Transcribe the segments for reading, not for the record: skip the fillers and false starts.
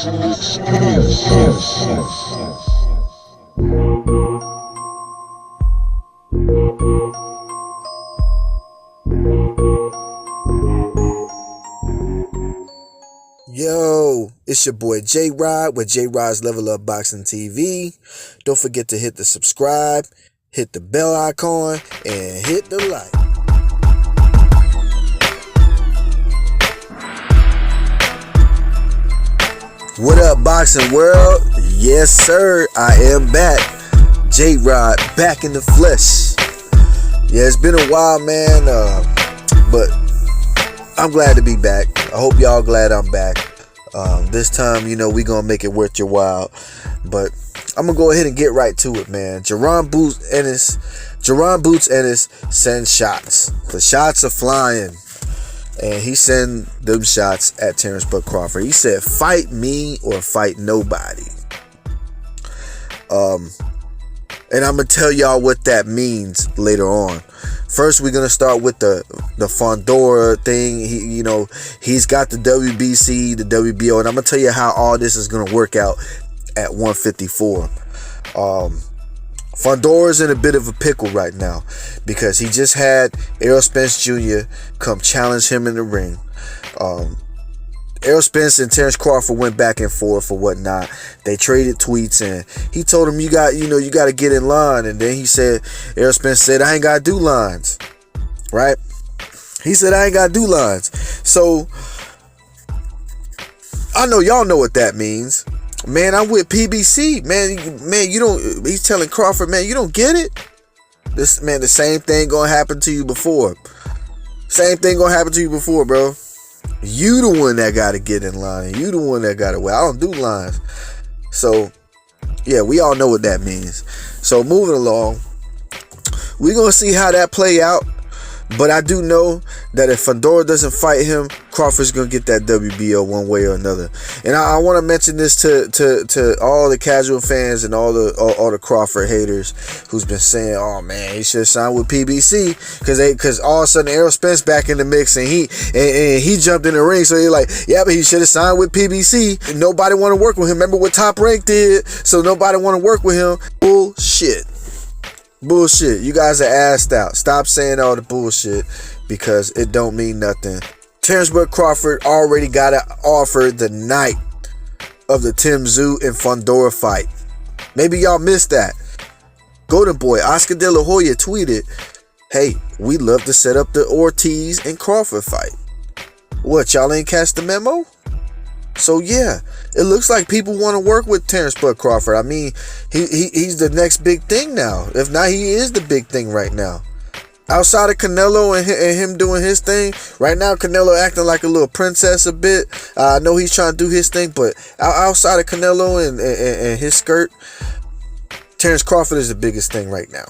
Yo, it's your boy Jaron with J-Rod's Level Up Boxing TV. Don't forget to hit the subscribe, hit the bell icon, and hit the like. What up, boxing world? Yes, sir, I am back. J-Rod back in the flesh. Yeah, it's been a while, man, but I'm glad to be back. I hope y'all glad I'm back. This time, you know, we gonna make it worth your while. But I'm gonna go ahead and get right to it, man. Jaron Boots Ennis sends shots. The shots are flying. And he sent them shots at Terrence Bud Crawford. He said, fight me or fight nobody. And I'm going to tell y'all what that means later on. First, we're going to start with the Fondora thing. He's got the WBC, the WBO, and I'm going to tell you how all this is going to work out at 154. Fondora's in a bit of a pickle right now because he just had Errol Spence Jr. come challenge him in the ring. Errol Spence and Terrence Crawford went back and forth or whatnot. They traded tweets and he told him you got to get in line. And then Errol Spence said, I ain't got to do lines. Right? He said, I ain't got to do lines. So I know y'all know what that means. Man, I'm with PBC. Man, you don't. He's telling Crawford, man, you don't get it. The same thing gonna happen to you before. Same thing gonna happen to you before, bro. You the one that gotta get in line. You the one that gotta wait. I don't do lines. So, yeah, we all know what that means. So moving along, we're gonna see how that play out. But I do know that if Fondora doesn't fight him, Crawford's gonna get that WBO one way or another. And I want to mention this to all the casual fans and all the Crawford haters who's been saying, "Oh man, he should have signed with PBC," because all of a sudden Errol Spence back in the mix and he jumped in the ring. So you're like, yeah, but he should have signed with PBC. Nobody want to work with him. Remember what Top Rank did? So nobody want to work with him. Bullshit. You guys are assed out. Stop saying all the bullshit because it don't mean nothing. Terrence Bud Crawford already got an offer the night of the Tim Tszyu and Fondora fight. Maybe y'all missed that. Golden Boy Oscar De La Hoya tweeted, hey, we'd love to set up the Ortiz and Crawford fight. What, y'all ain't catch the memo? So yeah, it looks like people want to work with Terrence Bud Crawford. I mean, he's the next big thing now. If not, he is the big thing right now. Outside of Canelo and him doing his thing, right now Canelo acting like a little princess a bit. I know he's trying to do his thing, but outside of Canelo and his skirt, Terrence Crawford is the biggest thing right now.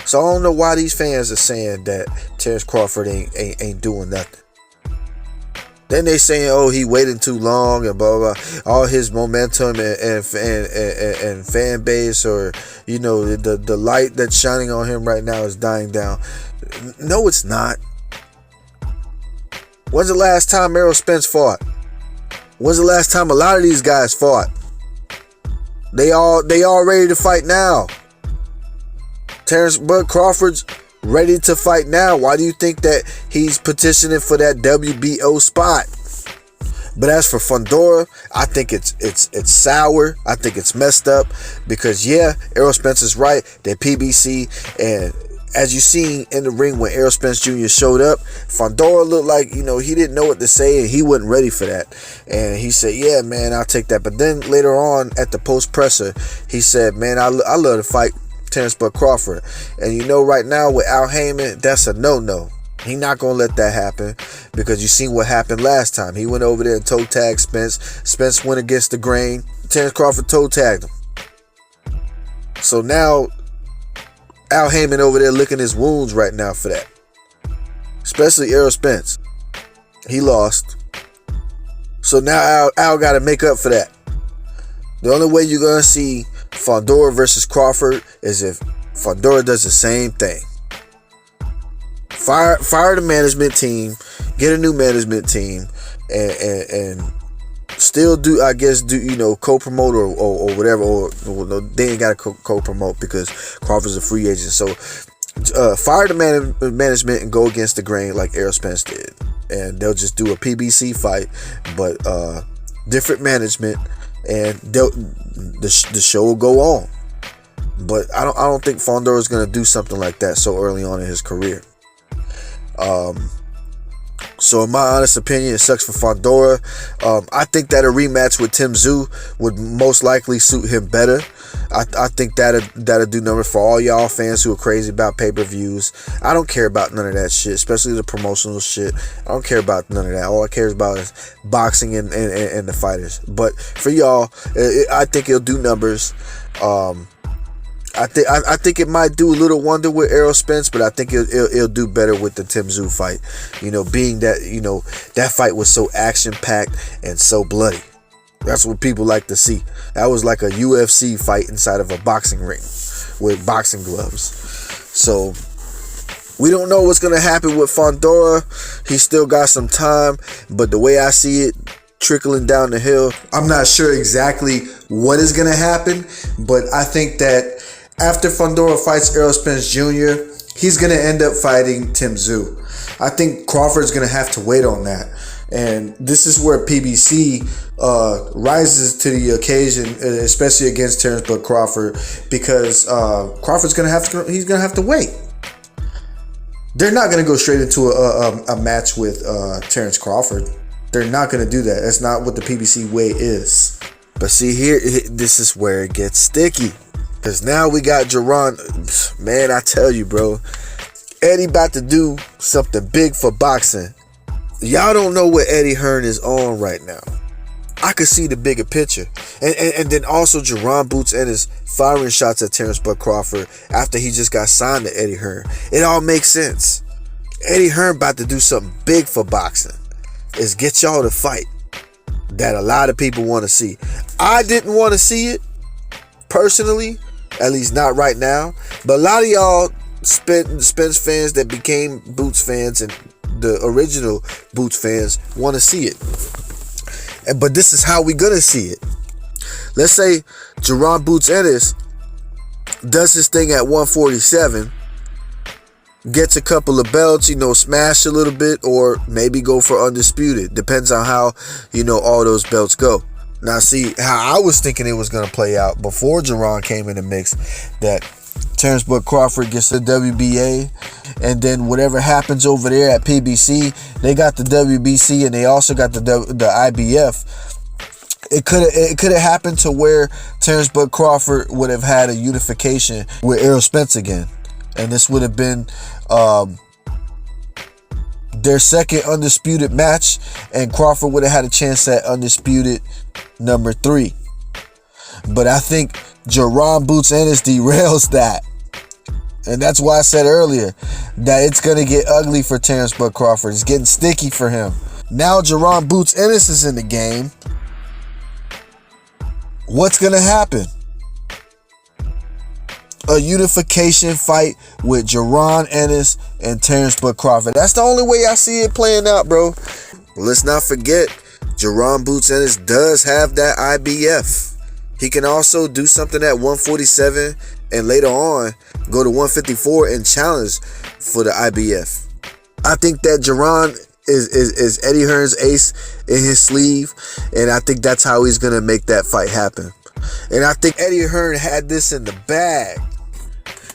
So I don't know why these fans are saying that Terrence Crawford ain't doing nothing. Then they saying, oh, he waiting too long and blah, blah, blah. All his momentum and fan base, or, you know, the light that's shining on him right now is dying down. No, it's not. When's the last time Errol Spence fought? When's the last time a lot of these guys fought? They all ready to fight now. Terrence Bud Crawford's ready to fight now. Why do you think that he's petitioning for that WBO spot? But as for Fondora, I think it's sour. I think it's messed up because yeah, Errol Spence is right. They're PBC, and as you seen in the ring when Errol Spence Jr. showed up, Fondora looked like, you know, he didn't know what to say and he wasn't ready for that. And he said, yeah, man, I'll take that. But then later on at the post presser, he said, man, I love to fight Terrence Bud Crawford. And you know, right now with Al Heyman, that's a no-no. He not gonna let that happen because you seen what happened last time. He went over there and toe tagged Spence. Spence went against the grain. Terrence Crawford toe tagged him. So now Al Heyman over there licking his wounds right now for that. Especially Errol Spence. He lost. So now Al got to make up for that. The only way you're gonna see Fondora versus Crawford is if Fondora does the same thing. Fire the management team, get a new management team, and still do, I guess, co-promote or whatever, or no, they ain't got to co-promote because Crawford's a free agent. So fire the management and go against the grain like Errol Spence did, and they'll just do a PBC fight, but different management, and the show will go on. But I don't think Fondor is going to do something like that so early on in his career. So in my honest opinion, it sucks for Fondora. I think that a rematch with Tim Tszyu would most likely suit him better. I think that'll do numbers for all y'all fans who are crazy about pay-per-views. I don't care about none of that shit, especially the promotional shit. I don't care about none of that. All I care about is boxing and the fighters. But for y'all, I think it'll do numbers. I think it might do a little wonder with Errol Spence, but I think it'll do better with the Tim Tszyu fight. Being that that fight was so action packed and so bloody. That's what people like to see. That was like a UFC fight inside of a boxing ring with boxing gloves. So we don't know what's gonna happen with Fondora. He still got some time, but the way I see it, trickling down the hill, I'm not sure exactly what is gonna happen, but I think that after Fondora fights Errol Spence Jr., he's going to end up fighting Tim Tszyu. I think Crawford's going to have to wait on that. And this is where PBC rises to the occasion, especially against Terrence Bud Crawford, because Crawford's going to have to wait. They're not going to go straight into a match with Terrence Crawford. They're not going to do that. That's not what the PBC way is. But see here, this is where it gets sticky. Because now we got Jaron. Man, I tell you, bro. Eddie about to do something big for boxing. Y'all don't know what Eddie Hearn is on right now. I could see the bigger picture. And then also Jaron Boots Ennis firing shots at Terrence Bud Crawford after he just got signed to Eddie Hearn. It all makes sense. Eddie Hearn about to do something big for boxing. Is get y'all to fight that a lot of people want to see. I didn't want to see it personally. At least not right now. But a lot of y'all Spence fans that became Boots fans and the original Boots fans want to see it. But this is how we gonna see it. Let's say Jaron Boots Ennis does his thing at 147, gets a couple of belts, smash a little bit, or maybe go for undisputed. Depends on how, all those belts go. Now, see, how I was thinking it was going to play out before Jaron came in the mix, that Terrence Bud Crawford gets the WBA, and then whatever happens over there at PBC, they got the WBC, and they also got the IBF. It could have happened to where Terrence Bud Crawford would have had a unification with Errol Spence again, and this would have been their second undisputed match, and Crawford would have had a chance at undisputed number 3. But I think Jaron Boots Ennis derails that. And that's why I said earlier that it's going to get ugly for Terrence Bud Crawford. It's getting sticky for him. Now Jaron Boots Ennis is in the game. What's going to happen? A unification fight with Jaron Ennis and Terrence Bud Crawford. That's the only way I see it playing out, bro. Let's not forget, Jaron Boots Ennis does have that IBF. He can also do something at 147 and later on go to 154 and challenge for the IBF. I think that Jaron is Eddie Hearn's ace in his sleeve, and I think that's how he's going to make that fight happen. And I think Eddie Hearn had this in the bag.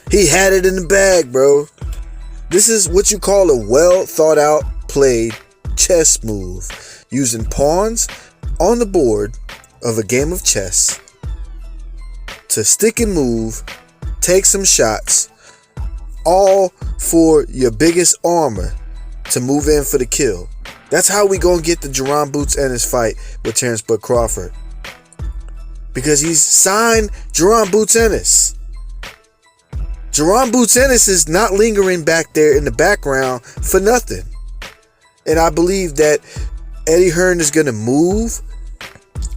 He had it in the bag, bro. This is what you call a well thought out, played chess move, using pawns on the board of a game of chess to stick and move, take some shots, all for your biggest armor to move in for the kill. That's how we gonna get the Jaron Boots Ennis fight with Terrence Bud Crawford. Because he's signed Jaron Boots Ennis. Jaron Boots Ennis is not lingering back there in the background for nothing. And I believe that Eddie Hearn is going to move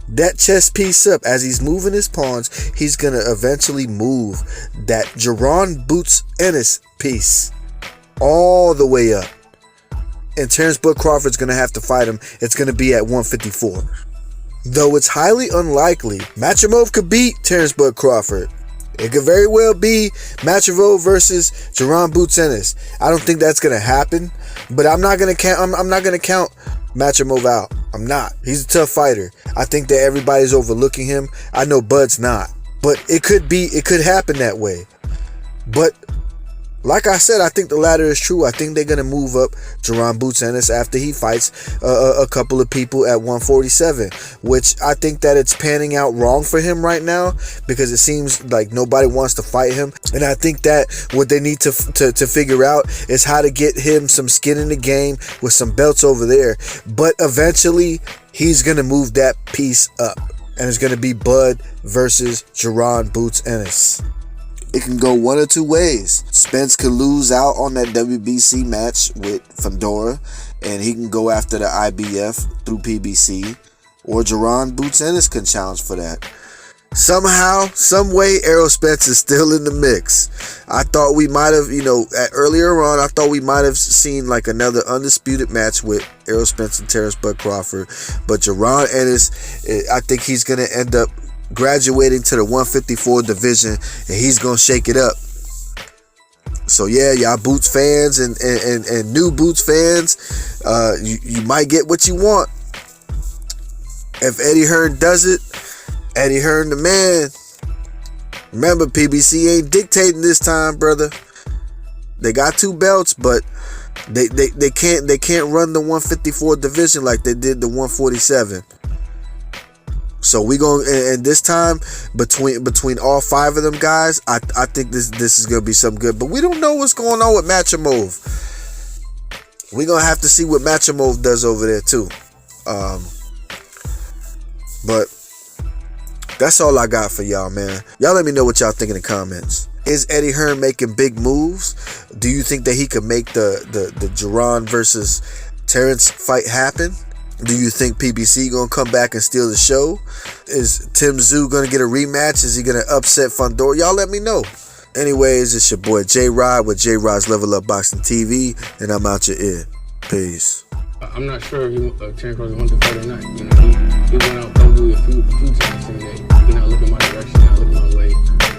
that chess piece up. As he's moving his pawns, he's going to eventually move that Jaron Boots Ennis piece all the way up. And Terrence Bud Crawford's going to have to fight him. It's going to be at 154. Though it's highly unlikely, Matchroom could beat Terrence Bud Crawford. It could very well be Matchroom versus Jaron Boots Ennis. I don't think that's gonna happen, but I'm not gonna count. I'm not gonna count Matchroom out. I'm not. He's a tough fighter. I think that everybody's overlooking him. I know Bud's not, but it could be. It could happen that way. But like I said, I think the latter is true. I think they're gonna move up Jaron Boots Ennis after he fights a couple of people at 147, which I think that it's panning out wrong for him right now because it seems like nobody wants to fight him. And I think that what they need to figure out is how to get him some skin in the game with some belts over there. But eventually, he's gonna move that piece up, and it's gonna be Bud versus Jaron Boots Ennis. It can go one or two ways. Spence could lose out on that WBC match with Fundora, and he can go after the IBF through PBC, or Jaron Boots Ennis can challenge for that. Somehow, some way, Errol Spence is still in the mix. I thought we might have, earlier on, I thought we might have seen like another undisputed match with Errol Spence and Terrence Bud Crawford, but Jaron Ennis, I think he's going to end up graduating to the 154 division, and he's gonna shake it up. So yeah, y'all Boots fans and new Boots fans, you might get what you want. If Eddie Hearn does it, Eddie Hearn the man. Remember, PBC ain't dictating this time, brother. They got 2 belts, but they can't run the 154 division like they did the 147. So we going, and this time between all 5 of them guys, I think this is gonna be something good. But we don't know what's going on with Matchroom. We're gonna have to see what Matchroom does over there too. But that's all I got for y'all, man. Y'all let me know what y'all think in the comments. Is Eddie Hearn making big moves? Do you think that he could make the Jaron versus Terrence fight happen? Do you think PBC gonna come back and steal the show? Is Tim Tszyu gonna get a rematch? Is he gonna upset Fundora? Y'all let me know. Anyways, it's your boy J-Rod with J-Rod's Level Up Boxing TV, and I'm out your ear. Peace. I'm not sure if Terrence Crawford wants to fight or not. He went out probably a few times today. He not looking my direction, not looking my way.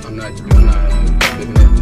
I'm not looking at